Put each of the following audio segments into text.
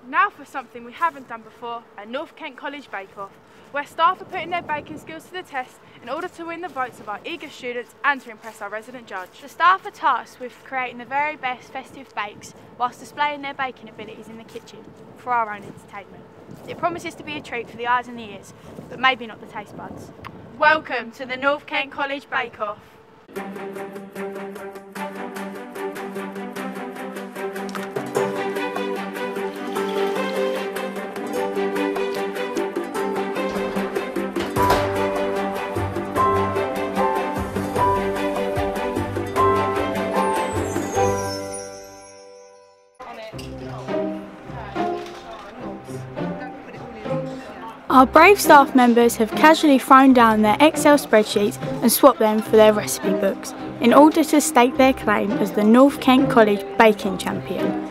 Now for something we haven't done before, a North Kent College bake-off, where staff are putting their baking skills to the test in order to win the votes of our eager students and to impress our resident judge. The staff are tasked with creating the very best festive bakes whilst displaying their baking abilities in the kitchen for our own entertainment. It promises to be a treat for the eyes and the ears, but maybe not the taste buds. Welcome to the North Kent College bake-off. Our brave staff members have casually thrown down their Excel spreadsheets and swapped them for their recipe books in order to stake their claim as the North Kent College baking champion.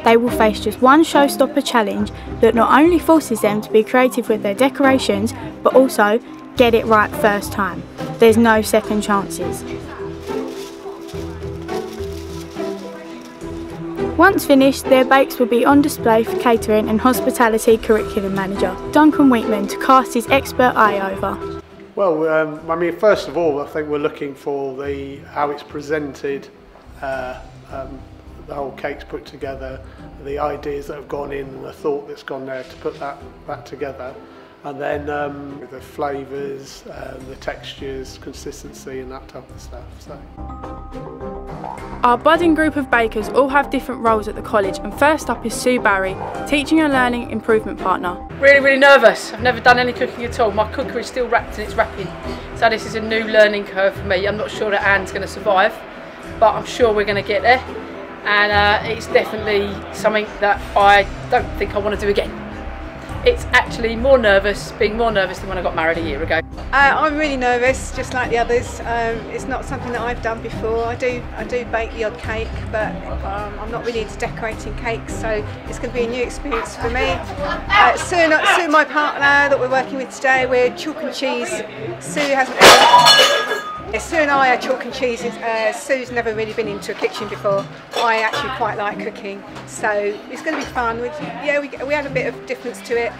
They will face just one showstopper challenge that not only forces them to be creative with their decorations, but also get it right first time. There's no second chances. Once finished, their bakes will be on display for catering and hospitality curriculum manager Duncan Wheatman to cast his expert eye over. Well, I mean, first of all, I think we're looking for how it's presented, the whole cake's put together, the ideas that have gone in and the thought that's gone there to put that together. And then the flavours, the textures, consistency and that type of stuff. So. Our budding group of bakers all have different roles at the college, and first up is Sue Barry, Teaching and Learning Improvement Partner. Really nervous. I've never done any cooking at all. My cooker is still wrapped in its wrapping, so this is a new learning curve for me. I'm not sure that Anne's going to survive, but I'm sure we're going to get there, and it's definitely something that I don't think I want to do again. It's actually being more nervous than when I got married a year ago. I'm really nervous, just like the others. It's not something that I've done before. I do bake the odd cake, but I'm not really into decorating cakes, so it's going to be a new experience for me. Sue, my partner that we're working with today, we're chalk and cheese. Sue and I are chalk and cheese. Sue's never really been into a kitchen before. I actually quite like cooking, so it's going to be fun. We had a bit of difference to it.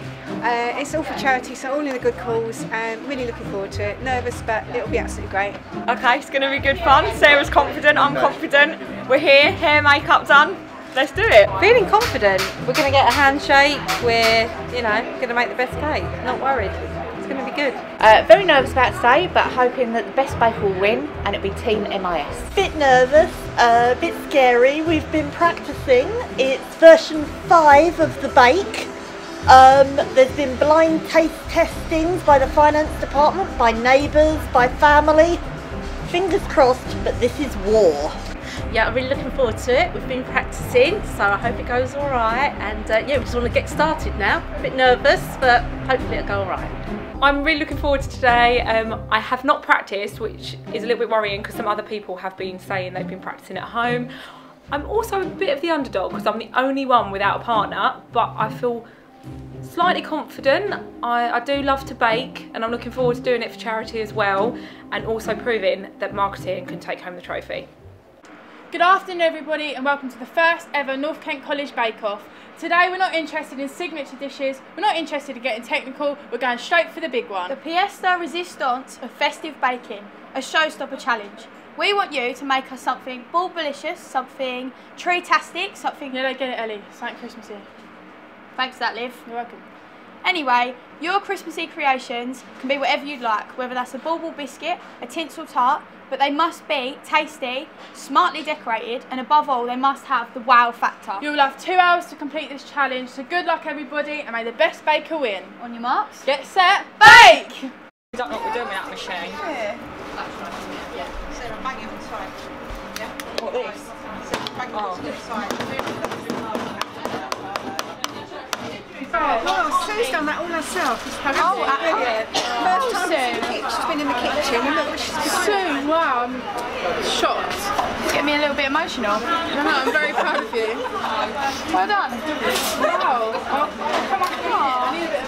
It's all for charity, so all in a good cause. Really looking forward to it. Nervous, but it'll be absolutely great. Okay, it's going to be good fun. Sarah's confident, I'm confident. We're here, hair, makeup done. Let's do it. Feeling confident. We're going to get a handshake. We're, going to make the best cake. Not worried. It's going to be good. Very nervous about today, but hoping that the best baker will win, and it'll be Team MIS. Bit nervous, a bit scary. We've been practicing. It's version 5 of the bake. There's been blind taste testings by the finance department, by neighbours, by family. Fingers crossed, but this is war. Yeah, I'm really looking forward to it. We've been practicing, so I hope it goes all right. And we just want to get started now. A bit nervous, but hopefully it'll go all right. I'm really looking forward to today. I have not practiced, which is a little bit worrying because some other people have been saying they've been practicing at home. I'm also a bit of the underdog because I'm the only one without a partner, but I feel slightly confident. I do love to bake, and I'm looking forward to doing it for charity as well, and also proving that marketing can take home the trophy. Good afternoon everybody, and welcome to the first ever North Kent College Bake Off. Today we're not interested in signature dishes, we're not interested in getting technical, we're going straight for the big one. The pièce de résistance of festive baking, a showstopper challenge. We want you to make us something bulbalicious, something tree-tastic, something... Yeah, get it Ellie, something Christmassy. Thanks for that, Liv. You're welcome. Anyway, your Christmassy creations can be whatever you'd like, whether that's a bulbul biscuit, a tinsel tart, but they must be tasty, smartly decorated, and above all, they must have the wow factor. You'll have 2 hours to complete this challenge, so good luck everybody, and may the best baker win. On your marks, get set, bake! We don't know what we're doing without a machine. Yeah. Sarah, bang it on the side. Yeah? What, this? Sarah, bang it on the side. Oh, Sue's done that all herself. Oh, brilliant. First time she's been in the kitchen, and look what she's been Sue, wow, I'm shocked. Get me a little bit emotional. No, I'm very proud of you. Well done. Wow. Oh, come on, I need a bit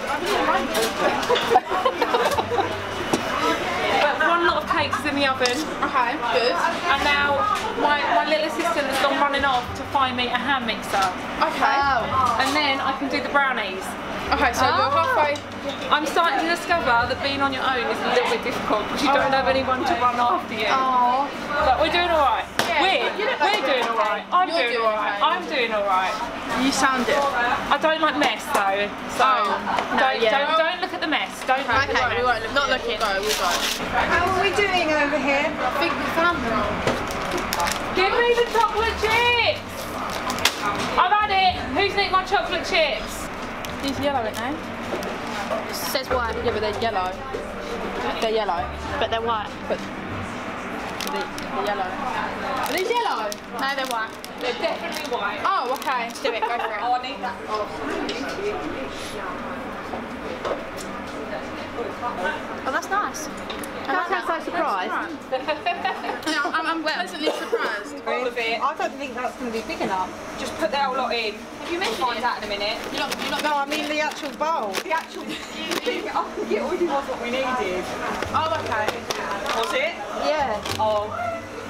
But one lot of cakes is in the oven. Okay, good. And now my little assistant has gone running off buy me a hand mixer. Okay. And then I can do the brownies. Okay, so you're halfway. I'm starting to discover that being on your own is a little bit difficult because you don't have anyone to run after you. Oh. But we're doing alright. Yeah, We're doing alright. I'm doing alright. I'm doing alright. You sound it. I don't like mess though, so don't look at the mess. Don't look at the mess. We won't look. Not looking. We'll go. How are we doing over here? I think we found the roll. Give me the chocolate chips! I've had it! Who's nicked my chocolate chips? These yellow, aren't they? It says white. Yeah, but they're yellow. They're yellow. But they're white. But they're yellow. Are these yellow? No, they're white. They're definitely white. Oh, okay. Let's do it, go for it. Oh, I need that. Oh, that's nice. That sounds so surprised. No, I'm pleasantly surprised. All of it. I don't think that's going to be big enough. Just put the whole lot in. Have you measured Find it? out in a minute. No, I mean the actual bowl. The actual it already was what we needed. Oh, okay. Was it? Yeah. Oh.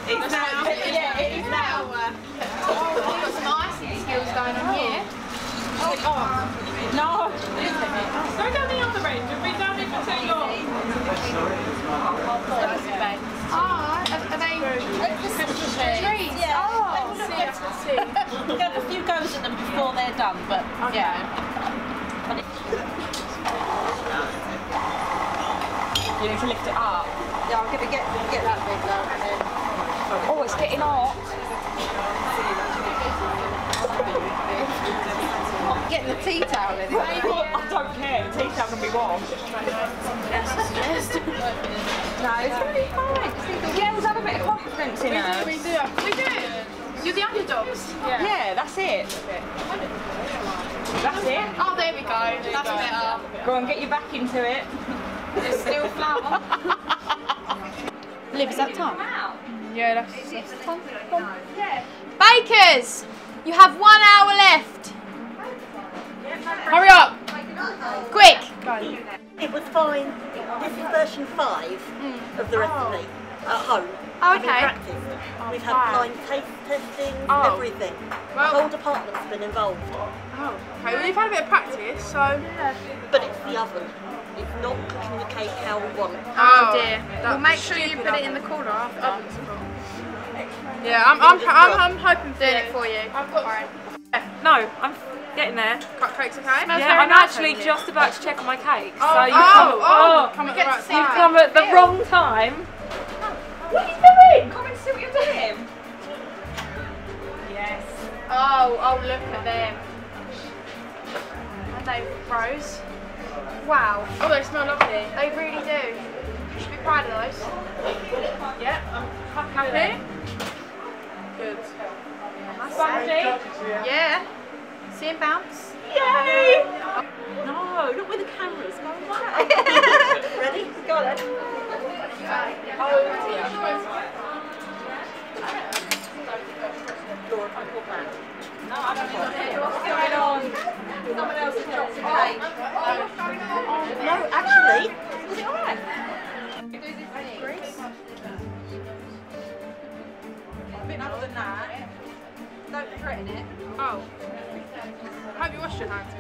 It's now. Yeah, it is now. Oh, we've got some icing skills going on here. No. Go down the other end. We've been down here for too long. Are they Christmas trees? Yeah. Oh, let's see. We'll get a few goes at them before they're done, but yeah. You need to lift it up. Yeah, I'm going to get that big now and then. Oh, it's getting hot. Getting the tea towel in it. I don't care. The tea towel can be washed. No, it's going to be fine. Yeah, let's have a bit of confidence in us. We do. You're the underdogs. Yeah, that's it. That's it. Oh, there we go. That's better. Go on, get your back into it. It's still flour. Liv, is that time? Yeah, that's Bakers! You have 1 hour left. Hurry up! Quick! It was fine. This is version 5 of the recipe at home. Oh, Having okay. practiced. We've had blind taste testing, everything. Well- the whole department's been involved. Oh, okay. Well, you've had a bit of practice, so. But it's the oven. It's not cooking the cake how we want it. Oh dear. Well, make sure you put it in the corner after. Yeah, I'm hoping Doing it for you. I've got No, I'm getting there. cupcakes, okay? Yeah, I'm actually just about to check on my cake. Oh, so you come at the right you've time. come at the wrong time. What are you doing? Come and see what you're doing. Yes. Oh, look at them. And they froze. Wow. Oh, they smell lovely. They really do. You should be proud of those. Yeah, I'm happy. Good. Spongy. Yeah. See him bounce. Yay! No, not with the cameras. Go away. Ready? Go on then. What's going on? Someone else has dropped the cake. No, actually, Was it alright? A bit other than that. Don't threaten it. Oh. Hope you washed your hands.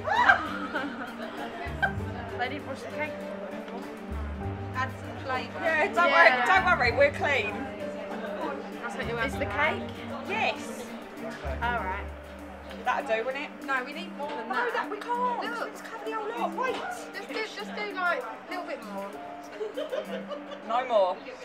They didn't wash the cake. Add some flavour. Yeah, don't worry, we're clean. Is the cake? Yes. Alright. That'll do, won't it? No, we need more than No, that. that we can't. Look. Let's cover the whole lot. Wait. Just do like a little bit more. No more. Yous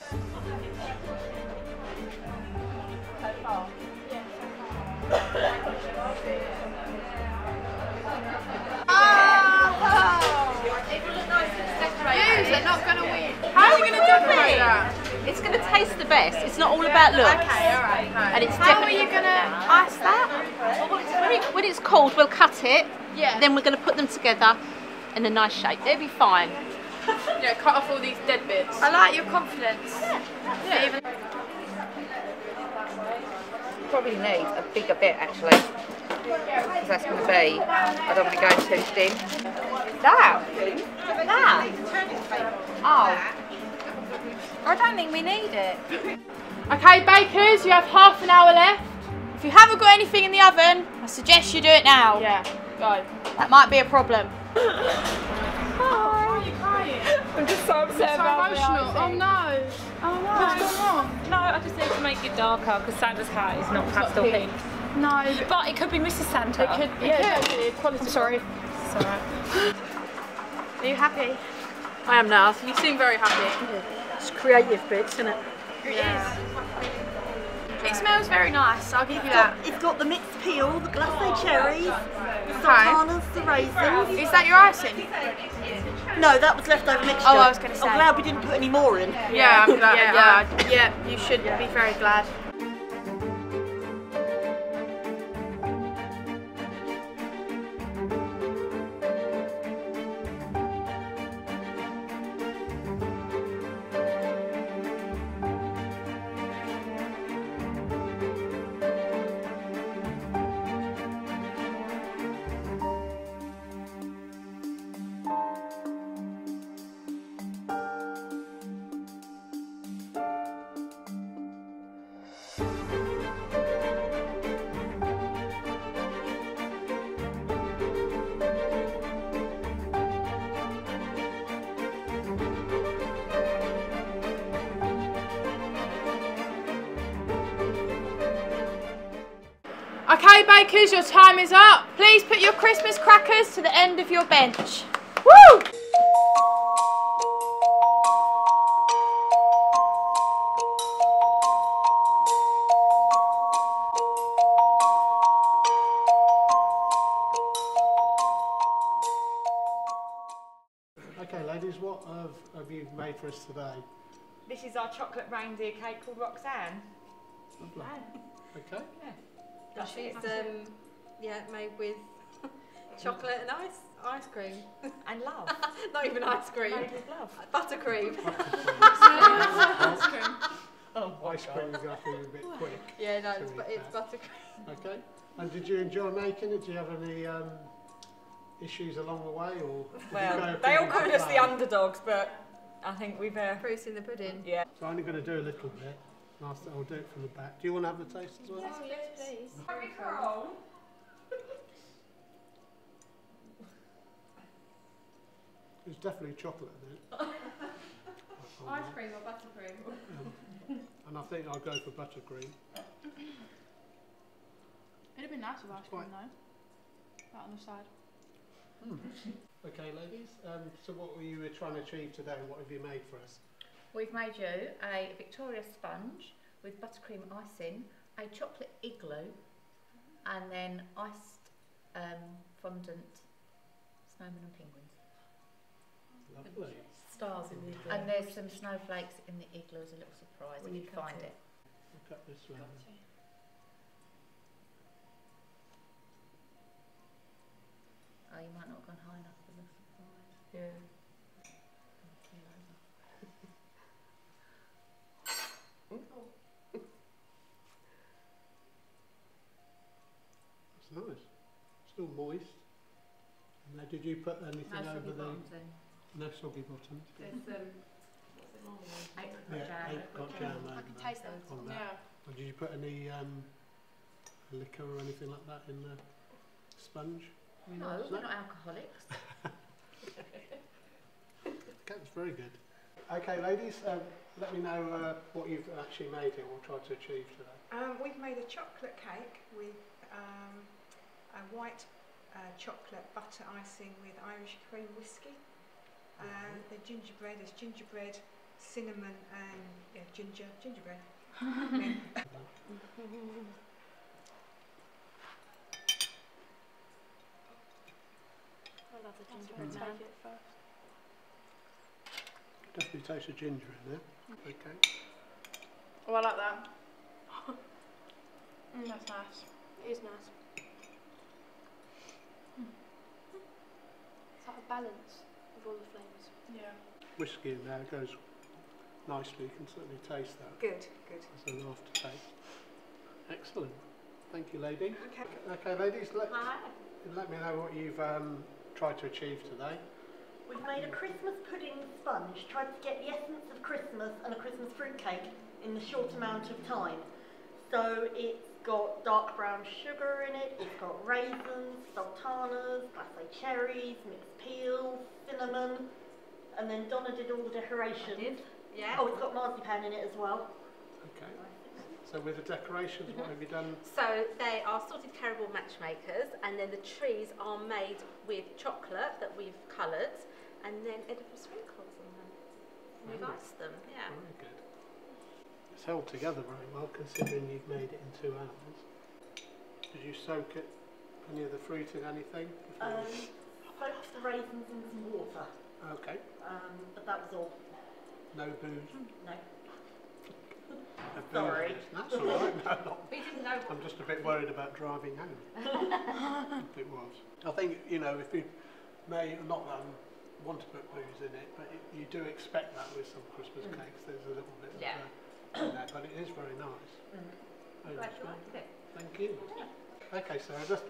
are not going to win. How are you going to decorate that? It's going to taste the best. It's not all about looks. Okay, alright. And it's How are you going to ice that? when it's cold, we'll cut it. Yeah. Then we're going to put them together in a nice shape. They'll be fine. Yeah, cut off all these dead bits. I like your confidence. Yeah. Probably need a bigger bit actually, because that's going to be, I don't want to go too thin. That? Oh. I don't think we need it. Okay, bakers, you have half an hour left. If you haven't got anything in the oven, I suggest you do it now. Yeah, go. That might be a problem. Why are you crying? I'm just so upset So about emotional. the Oh icing. no. Oh no. What's going on? No, I just need to make it darker because Santa's hat is not pastel pink. No. But it could be Mrs. Santa. It could. Yeah, quality. I'm sorry. It's alright. Are you happy? I am now. You seem very happy. It's creative bits, isn't it? It smells very nice, I'll give you that. It's got the mixed peel, the glacé cherries, the sultanas, the raisins. Is that your icing? No, that was leftover mixture. Oh, I was going to say. I'm glad we didn't put any more in. Yeah, I'm glad. Yeah, you should be very glad. Okay, bakers, your time is up. Please put your Christmas crackers to the end of your bench. Woo! Okay, ladies, what have you made for us today? This is our chocolate reindeer cake called Roxanne. Lovely. Okay. It's made with chocolate and ice cream. And love. Not even ice cream. Made with love. Buttercream. Ice cream is going to be a bit quick. Yeah, no, it's buttercream. Okay. And did you enjoy making it? Do you have any issues along the way, or well, they all called us the underdogs, but I think we've proofs in the pudding. Yeah. So I'm only going to do a little bit. I'll do it from the back. Do you want to have a taste as well? Yes, please. There's definitely chocolate in it. Ice cream or buttercream? And I think I'll go for buttercream. It'd have been nice with ice cream though. That on the side. Okay, ladies. So what were you trying to achieve today? What have you made for us? We've made you a Victoria sponge with buttercream icing, a chocolate igloo, and then iced fondant snowmen and penguins. Lovely. Stars in the igloo. And there's some snowflakes in the igloo as a little surprise when you find it. I'll cut this one. Oh, you might not have gone high enough for the surprise. Yeah. That's nice. Still moist. And now, did you put anything over the... No soggy bottoms. There's apricot jam over I can taste that. on that. Yeah. And did you put any liquor or anything like that in the sponge? No, we're not alcoholics. That's very good. Okay, ladies, let me know what you've actually made here or tried to achieve today. We've made a chocolate cake with a white chocolate butter icing with Irish cream whiskey. The gingerbread is gingerbread, cinnamon and gingerbread. I love the gingerbread man. Definitely taste the ginger in there. Okay. Oh, I like that. That's nice. It is nice. It's like a balance of all the flavours. Yeah. Whiskey in there goes nicely. You can certainly taste that. Good, good. As an aftertaste. Excellent. Thank you, ladies. Okay. Okay, ladies, let me know what you've tried to achieve today. We've made a Christmas pudding sponge, tried to get the essence of Christmas and a Christmas fruitcake in the short amount of time. So it's got dark brown sugar in it, it's got raisins, sultanas, glacé cherries, mixed peel, cinnamon, and then Donna did all the decorations. Yeah. Oh, it's got marzipan in it as well. Okay. So with the decorations, what have you done? So they are sorted caramel matchmakers, and then the trees are made with chocolate that we've coloured, and then edible sprinkles on them. We've iced them, yeah. Very good. It's held together very well, considering you've made it in 2 hours. Did you soak it, any of the fruit in anything? Soaked the raisins in some water. Okay. But that was all. No booze? No. Sorry. That's all right. No, We didn't know. I'm just a bit worried about driving home. It was. I think, you know, if you may, not that I want to put booze in it, but you do expect that with some Christmas cakes. There's a little bit of in there, but it is very nice. Very nice. Thank you. Okay, so just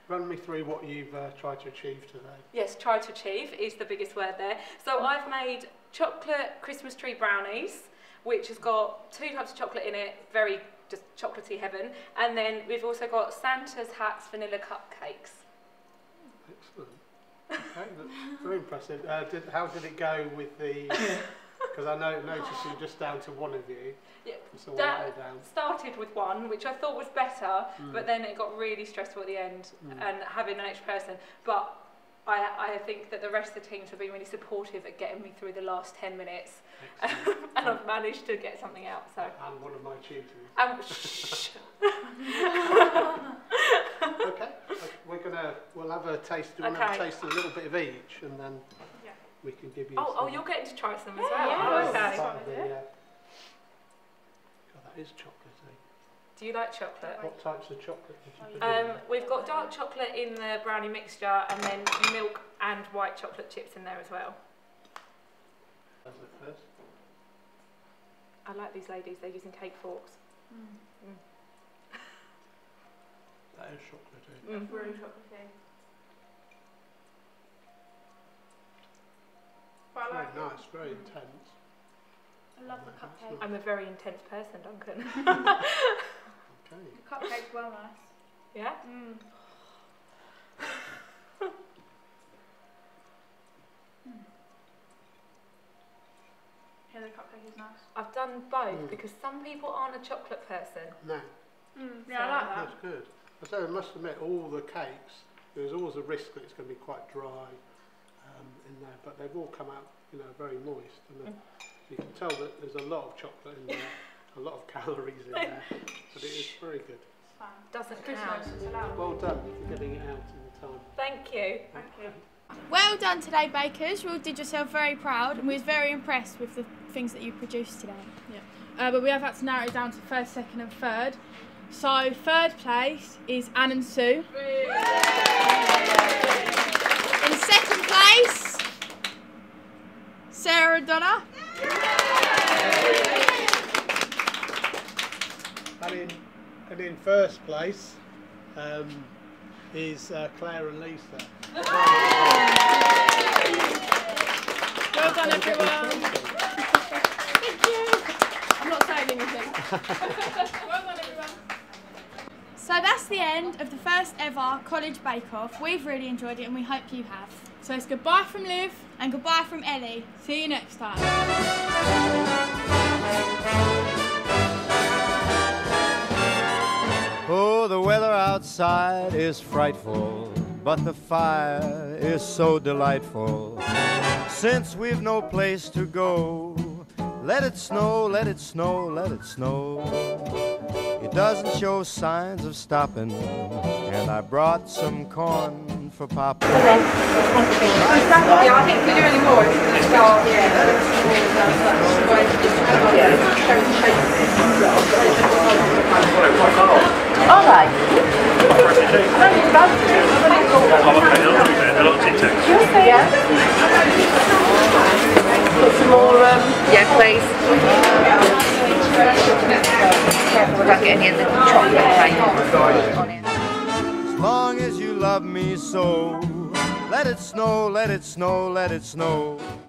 run me through what you've tried to achieve today. Yes, try to achieve is the biggest word there. So I've made chocolate Christmas tree brownies, which has got 2 types of chocolate in it, very just chocolatey heaven. And then we've also got Santa's hats vanilla cupcakes. Excellent. Okay, that's very impressive. How did it go with the... Because I know noticing just down to one of you. Yeah, it's all down. Started with one, which I thought was better, but then it got really stressful at the end, and having an extra person. But I think that the rest of the teams have been really supportive at getting me through the last 10 minutes, and I've managed to get something out. So. And one of my tutors. Okay, we'll have a taste. We'll have a taste of a little bit of each, and then. We can give you. Oh, you're getting to try some as well. Yeah. Okay. God, that is chocolatey. Do you like chocolate? What types of chocolate did you put in? We've got dark chocolate in the brownie mixture, and then milk and white chocolate chips in there as well. How's it first? I like these ladies. They're using cake forks. That is chocolatey. Very chocolatey. Very nice, very intense. I love the cupcake. I'm a very intense person, Duncan. Okay. The cupcake's well nice. Yeah? Yeah, the cupcake is nice. I've done both because some people aren't a chocolate person. No. Yeah, I like that. That's good. I say I must admit, all the cakes, there's always a risk that it's going to be quite dry in there, but they've all come out, you know, very moist, and you can tell that there's a lot of chocolate in there, a lot of calories in there, but it is very good. Doesn't count. Well done for getting it out in time. Thank you. Thank you. Well done today, bakers. You all did yourself very proud, and we was very impressed with the things that you produced today. Yeah. But we have had to narrow it down to first, second, and third. So 3rd place is Anne and Sue. In 2nd place, Sarah and Donna. And in 1st place is Claire and Lisa. Well done, everyone. Thank you. I'm not saying anything. Well done, everyone. So that's the end of the first ever College Bake Off. We've really enjoyed it, and we hope you have. So it's goodbye from Liv and goodbye from Ellie. See you next time. Oh, the weather outside is frightful, but the fire is so delightful. Since we've no place to go, let it snow, let it snow, let it snow. It doesn't show signs of stopping, and I brought some corn for Papa. Yeah, I think if we do any more, it's going to start. All right. Yeah. Put some more. Yeah, please. Careful without getting any of the chocolate on it. As long as you love me so, let it snow, let it snow, let it snow.